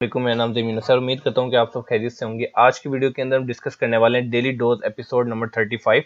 मेरा नाम जमीन सर। उम्मीद करता हूँ कि आप सब खैरियत से होंगे। आज की वीडियो के अंदर हम डिस्कस करने वाले हैं डेली डोज एपिसोड नंबर 35,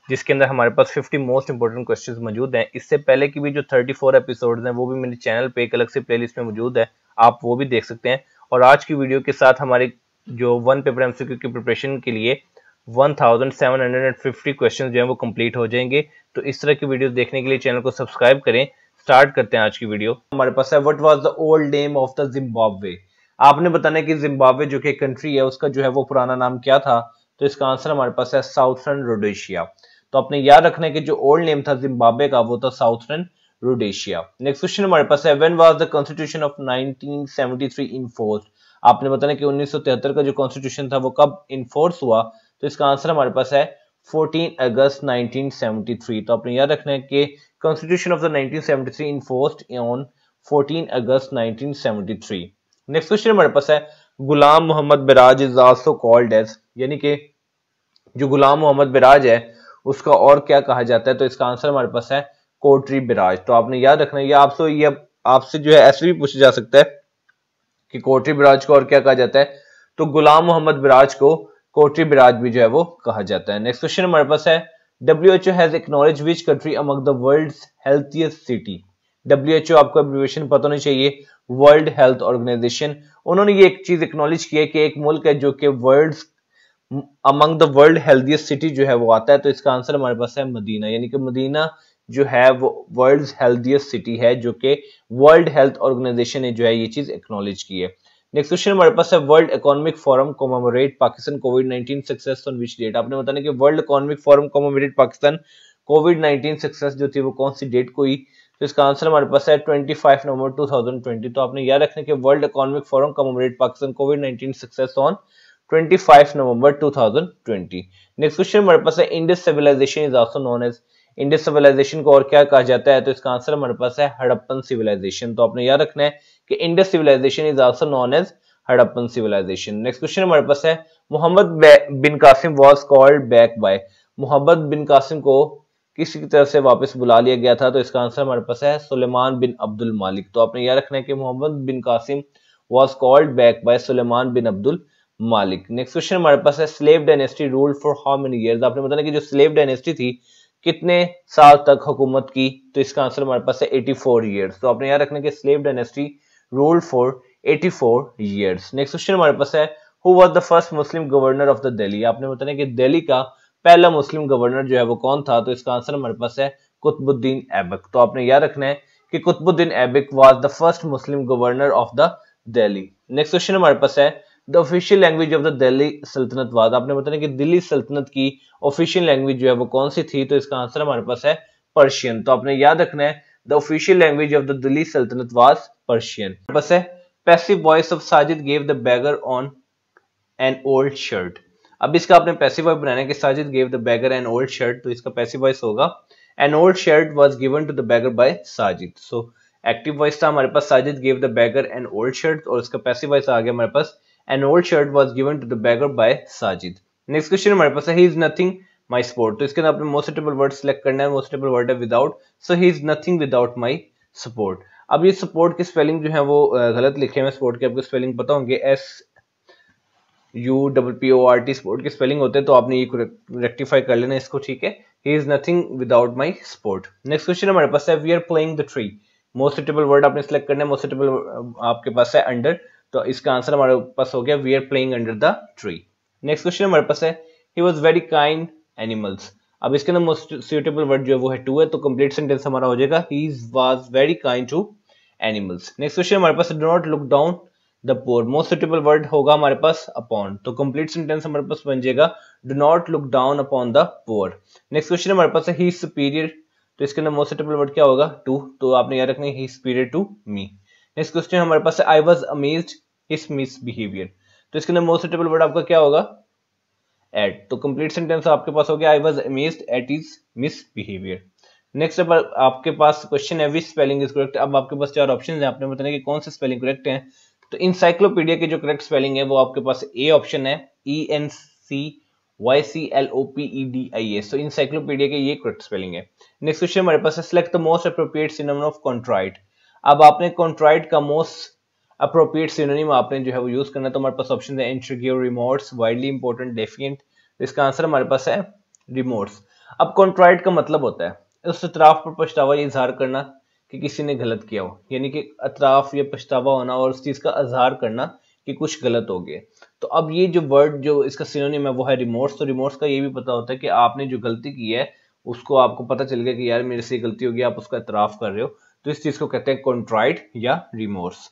जिसके अंदर हमारे पास 50 मोस्ट इंपोर्टेंट क्वेश्चंस मौजूद हैं। इससे पहले की भी जो 34 एपिसोड्स हैं वो भी मेरे चैनल पे एक अलग से प्लेलिस्ट में मौजूद है, आप वो भी देख सकते हैं। और आज की वीडियो के साथ हमारे जो वन पेपर एमसीक्यू की प्रिपरेशन के लिए 1750 क्वेश्चन जो है वो कंप्लीट हो जाएंगे। तो इस तरह की वीडियो देखने के लिए चैनल को सब्सक्राइब करें। स्टार्ट करते हैं आज की वीडियो। हमारे पास है what was the old name of the Zimbabwe. आपने बताना है कि जिम्बाब्वे जो कि कंट्री है उसका जो है वो पुराना नाम क्या था। तो इसका आंसर हमारे पास है साउथर्न रोडेशिया। तो आपने याद रखना है कि जो ओल्ड नेम था जिम्बाब्वे का वो था साउथर्न रोडेशिया। नेक्स्ट क्वेश्चन हमारे पास है when was the constitution of 1973 enforced. आपने बताना है कि 1973 का जो कॉन्स्टिट्यूशन था वो कब इनफोर्स हुआ। तो इसका आंसर हमारे पास है 14 अगस्त 1973। तो आपने याद रखना है कि constitution of the 1973 enforced on 14 अगस्त 1973। नेक्स्ट क्वेश्चन हमारे पास है Ghulam Mohammad Biraj is also called as, यानी कि जो गुलाम मोहम्मद बिराज है उसका और क्या कहा जाता है। तो इसका आंसर हमारे पास है कोटरी बिराज। तो आपने याद रखना है, ये आपसे जो है ऐसे भी पूछा जा सकता है कि कोटरी बिराज को और क्या कहा जाता है। तो गुलाम मोहम्मद बिराज को कोटरी बिराज भी जो है वो कहा जाता है। नेक्स्ट क्वेश्चन हमारे पास है WHO has acknowledge which country among the world's healthiest city. WHO आपको एब्रिविएशन पता होनी चाहिए, वर्ल्ड हेल्थ ऑर्गेनाइजेशन। उन्होंने ये एक चीज एक्नॉलेज की है कि एक मुल्क है जो कि world's among the world healthiest city जो है वो आता है। तो इसका आंसर हमारे पास है मदीना, यानी कि मदीना जो है वो वर्ल्ड हेल्थीएस्ट सिटी है, जो कि वर्ल्ड हेल्थ ऑर्गेनाइजेशन ने जो है ये चीज एक्नॉलेज की है। नेक्स्ट क्वेश्चन हमारे पास है World Economic Forum commemorate Pakistan covid success on which date. आपने बताना कि World Economic Forum commemorate Pakistan कोविड-19 सक्सेस जो थी वो कौन सी डेट को हुई। तो इसका आंसर हमारे पास है 25 नवंबर 2020। तो आपने याद रखना कि World Economic Forum commemorate Pakistan covid success on 25 November 2020। Next question हमारे पास है Indus civilisation is also known as. Indus civilization को और क्या कहा जाता है। तो इसका आंसर हमारे पास है हड़प्पन सिविलाइजेशन। तो आपने याद रखना है कि Indus civilisation is also known as Harappan civilisation. Next question हमारे पास है Muhammad bin Qasim was called back by. Muhammad bin Qasim को किसी की तरफ से वापस बुला लिया गया था। तो इसका आंसर हमारे पास है सुलेमान बिन अब्दुल मालिक। तो आपने याद रखना है कि Muhammad bin Qasim was called back by Sulaiman bin Abdul Malik. Next question हमारे पास है slave dynasty ruled for how many years. आपने बताना कि जो स्लेव डायनेस्टी थी कितने साल तक हुकूमत की। तो इसका आंसर हमारे पास है 84 इयर्स। तो आपने याद रखना कि slave dynasty ruled for 84 years. Next question हमारे पास है who was the first Muslim governor of the Delhi. आपने बताना कि दिल्ली का पहला मुस्लिम गवर्नर जो है वो कौन था। तो इसका आंसर हमारे पास है कुतुबुद्दीन ऐबक। तो आपने याद रखना है कि Qutbuddin Aibak was the first Muslim governor of the Delhi. Next question हमारे पास है the official language of the Delhi सल्तनत वाज। आपने बताना कि दिल्ली सल्तनत की ऑफिशियल लैंग्वेज जो है वो कौन सी थी। तो इसका आंसर हमारे पास है पर्शियन। तो आपने याद रखना है the official language of the Delhi सल्तनत वाज पर्शियन। बस है passive voice of Sajid gave the beggar on an old shirt. अब इसका आपने पैसिव वॉइस बनाना है कि Sajid gave the beggar an old shirt. तो इसका पैसिव वॉइस होगा an old shirt was given to the beggar by Sajid. So active voice था हमारे पास Sajid gave the beggar an old shirt, और इसका पैसिव वॉइस आ गया हमारे पास an old shirt was given to the beggar by Sajid। Next question हमारे पास है he is nothing my sport। तो इसके अंदर आपने मोस्ट सुटेबल वर्ड सिलेक्ट करना है। मोस्ट सुटेबल वर्ड है without, so he is nothing without my support। अब ये सपोर्ट की स्पेलिंग जो है वो गलत लिखे हैं। सपोर्ट के आपको स्पेलिंग पता होंगे, SUPPORT सपोर्ट की स्पेलिंग होते हैं। तो आपने ये रेक्टिफाई कर लेना इसको, ठीक है। he is nothing without my sport। Next question हमारे पास है we are playing the tree। Most suitable word आपने सिलेक्ट करना है। मोस्ट सुटेबल आपके पास है अंडर। तो इसका आंसर हमारे पास हो गया we are playing under the tree. Next question हमारे पास है he was very kind animals. अब इसके अंदर मोस्ट सुटेबल वर्ड जो है वो है टू है। तो कंप्लीट सेंटेंस हमारा हो जाएगा he was very kind to animals. Next question हमारे पास do not look down the poor. Most suitable word होगा हमारे पास अपॉन। तो कंप्लीट सेंटेंस हमारे पास बन जाएगा do not look down upon the poor. Next question हमारे पास है ही इज सुपीरियर। तो इसके अंदर मोस्ट सुटेबल वर्ड क्या होगा टू। तो आपने याद रखना है he is superior to me. Next question हमारे पास है I was amazed his misbehaviour. तो इसके अंदर मोस्ट सुटेबल वर्ड आपका क्या होगा एट। तो कंप्लीट सेंटेंस आपके पास हो गया आई was amazed at his misbehaviour. Next आपके पास क्वेश्चन है विच स्पेलिंग इज करेक्ट। अब आपके पास चार ऑप्शंस हैं, आपने बताना कि कौन सी स्पेलिंग करेक्ट है। तो इंसाइक्लोपीडिया की जो करेक्ट स्पेलिंग है वो आपके पास ए ऑप्शन है ENCYCLOPEDIA। तो इंसाइक्लोपीडिया की ये करेक्ट स्पेलिंग है। नेक्स्ट क्वेश्चन हमारे पास है select the most appropriate synonym of contrite. अब आपने कंट्राइट का मोस्ट अप्रोप्रिएट सिनोनिम आपने जो है वो यूज करना है। तो हमारे पास ऑप्शन है इंट्रिग्यो, रिमोर्स, वाइडली इंपॉर्टेंट, डेफिएंट। इसका आंसर हमारे पास है रिमोर्स। अब कॉन्ट्राइट का मतलब होता है उस अतराफ पर पछतावा या इजहार करना कि किसी ने गलत किया हो, यानी कि अतराफ या पछतावा होना और उस चीज का इजहार करना कि कुछ गलत हो गया। तो अब ये जो वर्ड जो इसका सिनोनिम है वो है रिमोर्स। तो रिमोर्स का ये भी पता होता है कि आपने जो गलती की है उसको आपको पता चल गया कि यार मेरे से गलती हो गई, आप उसका इतराफ कर रहे हो, तो इस चीज को कहते हैं कॉन्ट्राइट या रिमोर्स।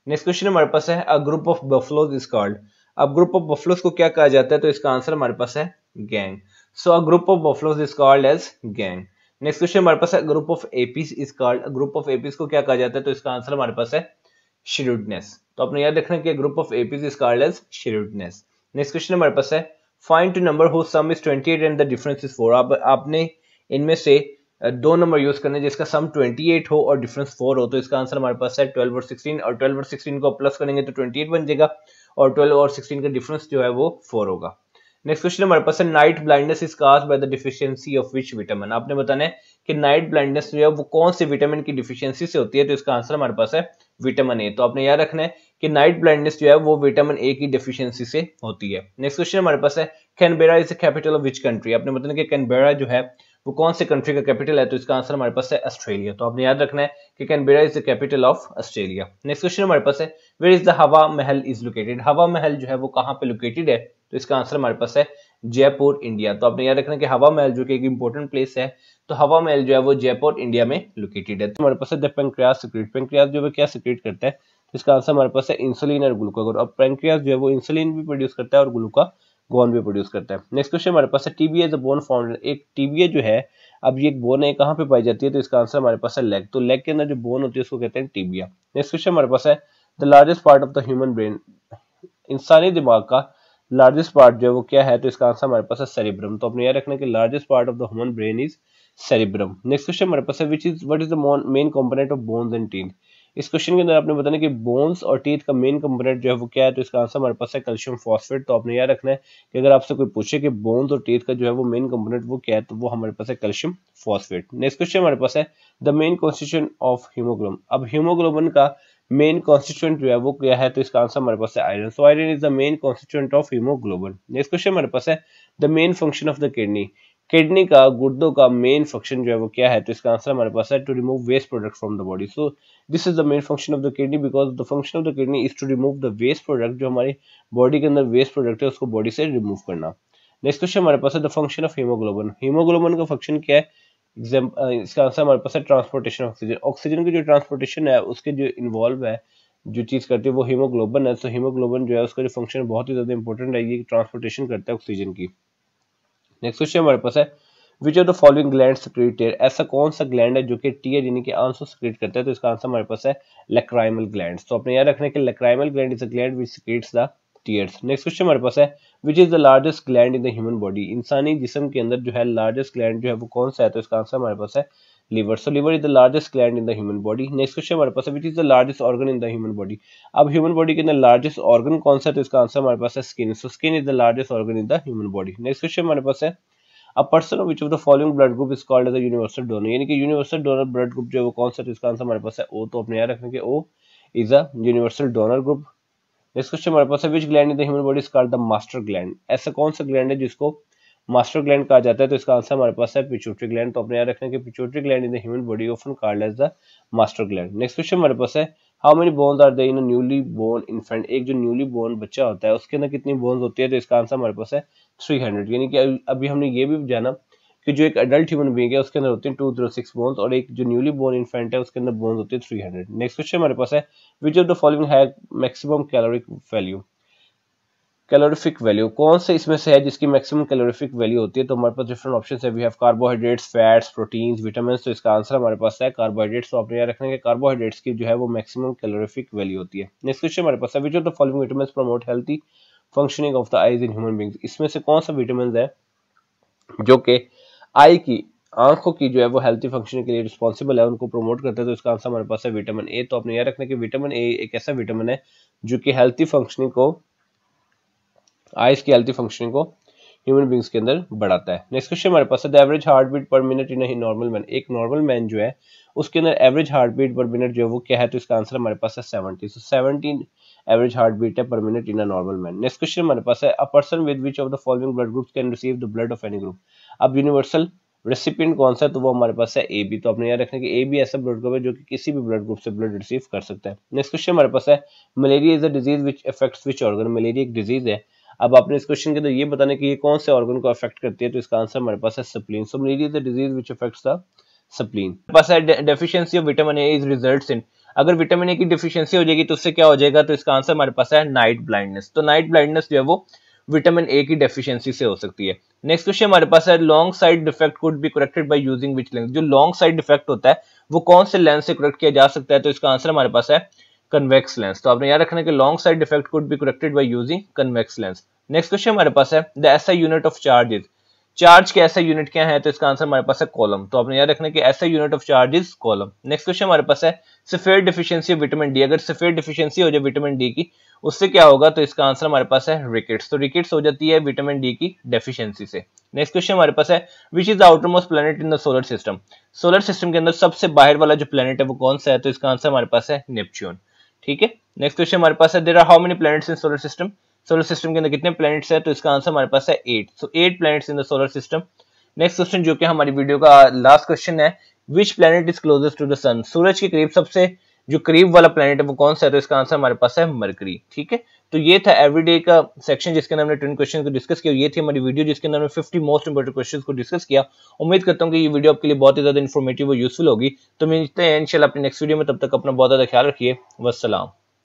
नेक्स्ट क्वेश्चन हमारे पास है अ group of buffaloes is called. अब ग्रुप ऑफ बफलोज को क्या कहा जाता है, तो इसका आंसर हमारे पास है gang. So a group of buffaloes is called as gang. Next question हमारे पास है group of apes is called. Group of apes को क्या कहा जाता है, तो इसका आंसर हमारे पास है shrewdness। तो आपने याद रखना कि group of apes is called as shrewdness। Next question हमारे पास है find two number whose sum is 28 and the difference is 4। आपने इनमें से दो नंबर यूज करने जिसका सम 28 हो और डिफरेंस 4 हो। तो इसका आंसर हमारे पास है 12 और 16, और 12 और 16 को प्लस करेंगे तो 28 बन जाएगा, और 12 और 16 का डिफरेंस जो है वो 4 होगा। नेक्स्ट क्वेश्चन हमारे पास है night blindness is caused by the deficiency of which vitamin. आपने बताना है कि नाइट ब्लाइंडनेस जो है वो कौन से विटामिन की डिफिशियंसी से होती है, तो इसका आंसर हमारे पास है विटामिन ए। तो आपने याद रखना है कि नाइट ब्लाइंडनेस जो है वो विटामिन ए की डिफिशियंसी से होती है। नेक्स्ट क्वेश्चन हमारे पास है Canberra is the capital of which country. आपने बताना कि कैनबेरा जो है वो कौन से कंट्री का कैपिटल है, तो इसका आंसर हमारे पास है ऑस्ट्रेलिया। तो आपने याद रखना है कि Canberra is the capital of Australia. Next question हमारे पास है वेयर इज द हवा महल इज लोकेटेड। हवा महल जो है वो कहाँ पे लोकेटेड है, तो इसका आंसर हमारे पास है जयपुर, इंडिया। तो आपने याद रखना कि हवा महल जो कि एक इंपॉर्टेंट प्लेस है, तो हवा महल जो है वो जयपुर, इंडिया में लोकेटेड है। तो हमारे पास है द पैंक्रियास सीक्रेट। पैंक्रियास जो है क्या सीक्रेट करता है, तो इसका आंसर हमारे पास है इंसुलिन और ग्लूकागोन। अब पैंक्रियास जो है वो इंसुलिन भी प्रोड्यूस करता है और ग्लूकागोन भी प्रोड्यूस करता है। नेक्स्ट क्वेश्चन हमारे पास है TBA is a bone found. एक टीबीए जो है, अब ये एक बोन है, कहाँ पे पाई जाती है, तो इसका आंसर हमारे पास है लेग। तो लेग के अंदर जो बोन होती है उसको कहते हैं टीबिया। नेक्स्ट क्वेश्चन हमारे पास है the largest part of the human brain. इंसानी दिमाग का लार्जेस्ट पार्ट जो है वो क्या है, तो इसका आंसर हमारे पास है सेरिब्रम। तो अपने याद रखना कि largest part of the human brain is cerebrum. Next question हमारे पास है what is the main component of bones and teeth. इस क्वेश्चन के अंदर आपने बताना कि बोन्स और टीथ का मेन कंपोनेंट जो है वो क्या है, तो इसका आंसर हमारे पास है कैल्शियम फॉस्फेट। तो आपने याद रखना है कि अगर आपसे कोई पूछे कि बोन्स और टीथ का जो है वो मेन कंपोनेंट वो क्या है, तो वो हमारे पास है कैल्शियम फॉस्फेट। नेक्स्ट क्वेश्चन हमारे पास है the main constituent of haemoglobin. अब हीमोग्लोबिन का मेन कॉन्स्टिट्यूएंट जो है वो क्या है, तो इसका आंसर हमारे पास है iron. So iron is the main constituent of haemoglobin. Next question हमारे पास है the main function of the kidney. Kidney का, गुर्दों का मेन फंक्शन जो है वो क्या है, तो इसका आंसर हमारे पास है to remove waste product from the body. So this is the main function of the kidney because the function of the kidney is to remove the waste product. जो हमारी बॉडी के अंदर वेस्ट प्रोडक्ट है उसको body से remove करना। Next question हमारे पास है the function of haemoglobin. Haemoglobin का फंक्शन क्या है, इसका आंसर हमारे पास है ट्रांसपोर्टेशन ऑक्सीजन। ऑक्सीजन की जो ट्रांसपोर्टेशन है उसके जो इन्वॉल्व है, जो चीज करती है वो हीमोग्लोबिन है। तो हीमोग्लोबिन जो है उसका जो फंक्शन बहुत ही ज्यादा इंपॉर्टेंट है, ये ट्रांसपोर्टेशन करता है ऑक्सीजन की। नेक्स्ट क्वेश्चन हमारे पास है which of the following gland secrete tear. ऐसा कौन सा ग्लैंड है जो कि टीयर यानी कि आंसू सिक्रीट करता है, तो इसका आंसर हमारे पास है लैक्राइमल ग्लैंड। तो अपने याद रखने के lacrimal gland is a gland which secretes the tears. Next question हमारे पास है which is the largest gland in the human body. इंसानी जिस्म के अंदर जो है लार्जेस्ट ग्लैंड जो है वो कौन सा है, तो इसका आंसर हमारे पास है liver. So liver is the largest gland in the human body. Next question हमारे पास है which is the largest organ in the human body. अब ह्यूमन बॉडी के अंदर लार्जेस्ट ऑर्गन कौन सा है, तो इसका आंसर हमारे पास है skin. So skin is the largest organ in the human body. Next question हमारे पास है a person of which of the following blood group is called as a universal donor. यानी कि यूनिवर्सल डोनर ब्लड ग्रुप जो है वो कौन सा है, तो इसका आंसर हमारे पास है ओ। तो अपने याद रखने के O is a universal donor group. Next question हमारे पास है which gland in the human body is called the master gland. ऐसा कौन सा ग्लैंड है जिसको मास्टर ग्लैंड कहा जाता है, तो इसका आंसर हमारे पास है पिट्यूटरी ग्लैंड। तो अपने याद रखने के pituitary gland in the human body often called as the master gland. Next question हमारे पास है how many bones are there in a newly born infant. एक जो न्यूली बोर्न बच्चा होता है उसके अंदर कितनी बोन्स होती है, तो इसका आंसर हमारे पास है 300। यानी कि अभी हमने ये भी जाना कि जो एक अडल्ट ह्यूमन बीइंग है उसके अंदर होती है 206 बोन्स, और एक जो न्यूली बोर्न इन्फेंट है उसके अंदर बोन्स होती है 300। नेक्स्ट क्वेश्चन हमारे पास है which of the following have maximum caloric value. Calorific value कौन से इसमें से है जिसकी मैक्सिमम कैलोरीफिक वैल्यू होती है, तो हमारे पास डिफरेंट ऑप्शन है। We have carbohydrates, fats, proteins, vitamin. तो इसका आंसर हमारे पास है कार्बोहाइड्रेट्स। तो आपने याद रखना है कि कार्बोहाइड्रेट्स की जो है वो मैक्सिमम कैलोरीफिक वैल्यू होती है। नेक्स्ट क्वेश्चन हमारे पास है which of the following vitamins promote healthy functioning of the eyes in human beings. इसमें से कौन सा विटामिन है जो कि आई की, आंखों की जो है वो हेल्थी फंक्शनिंग के लिए रिस्पॉन्सिबल है, उनको प्रमोट करता है। तो इसका आंसर हमारे पास है विटामिन ए। तो आपने याद रखना कि विटामिन ए एक ऐसा विटामिन है जो कि हेल्थी फंक्शनिंग को, आइज की हेल्थी फंक्शनिंग को ह्यूमन बींग्स के अंदर बढ़ाता है। नेक्स्ट क्वेश्चन हमारे पास है the average heart beat per minute in a normal man. एक नॉर्मल मैन जो है उसके अंदर average heart beat per minute जो है वो क्या है, तो इसका आंसर हमारे पास है 70। सो 17 एवरेज हार्ट बीट है पर minute in a normal man. Next question हमारे पास है a person with which of the following blood groups can receive the blood of any group. अब यूनिवर्सल रेसिपिएंट कौन सा है, तो वो हमारे पास है ए बी। तो आपने याद रखना कि ए बी ऐसा ब्लड ग्रुप है जो कि किसी भी ब्लड ग्रुप से ब्लड रिसीव कर सकता है। नेक्स्ट क्वेश्चन हमारे पास है malaria is a disease which affects which organ. Malaria एक डिजीज है। अब आपने इस क्वेश्चन के अंदर ये बताना कि ये कौन से ऑर्गन को अफेक्ट करती है, तो इसका आंसर हमारे पास है spleen. So malaria is a disease which affects the spleen. पास है deficiency of vitamin A is results in. अगर विटामिन ए की डिफिशियंसी हो जाएगी तो उससे क्या हो जाएगा, तो इसका आंसर हमारे पास है नाइट ब्लाइंडनेस। तो नाइट ब्लाइंडनेस जो है वो विटामिन ए की डेफिशिएंसी से हो सकती है। नेक्स्ट क्वेश्चन हमारे पास है long side defect could be corrected by using which lens. जो लॉन्ग साइड डिफेक्ट होता है वो कौन से लेंस से करेक्ट किया जा सकता है, तो इसका आंसर हमारे पास है कन्वेक्स लेंस। तो आपने याद रखना है कि long side defect could be corrected by using convex lens. Next question हमारे पास है the SI unit of charge is. Charge के ऐसा यूनिट क्या है, तो इसका आंसर हमारे पास है कॉलम। तो आपने याद रखना है कि ऐसा unit of charge is column. Next question हमारे पास है सफेद डिफिशियंसी ऑफ विटामिन डी। अगर सफेद डिफिशियंसी हो जाए विटामिन डी की उससे क्या होगा, तो इसका आंसर हमारे पास है रिकेट्स। तो रिकेट्स हो जाती है विटामिन डी की डेफिशिएंसी से। नेक्स्ट क्वेश्चन हमारे पास है which is the outermost planet in the solar system. Solar system के अंदर सबसे बाहर वाला जो प्लैनेट है वो कौन सा है, तो इसका आंसर हमारे पास है नेपच्यून। ठीक है। नेक्स्ट क्वेश्चन हमारे पास है there are how many planets in solar system. Solar system के अंदर कितने प्लैनेट्स है, तो इसका आंसर हमारे पास है 8। So 8 planets in the solar system. Next question जो कि हमारी वीडियो का लास्ट क्वेश्चन है which planet is closest to the sun. सूरज के करीब सबसे जो करीब वाला प्लैनेट है वो कौन सा है, तो इसका आंसर हमारे पास है मरकरी। ठीक है। तो ये था एवरीडे का सेक्शन जिसके अंदर हमने 10 क्वेश्चन को डिस्कस किया। ये थी हमारी वीडियो जिसके अंदर हमने 50 मोस्ट इंपोर्टेंट क्वेश्चन को डिस्कस किया। उम्मीद करता हूँ कि ये वीडियो आपके लिए बहुत ही ज्यादा इन्फॉर्मेटिव और यूजफुल होगी। तो मिलते हैं इंशाल्लाह अपनी नेक्स्ट वीडियो में, तब तक अपना बहुत ज्यादा ख्याल रखिए। वस्सलाम।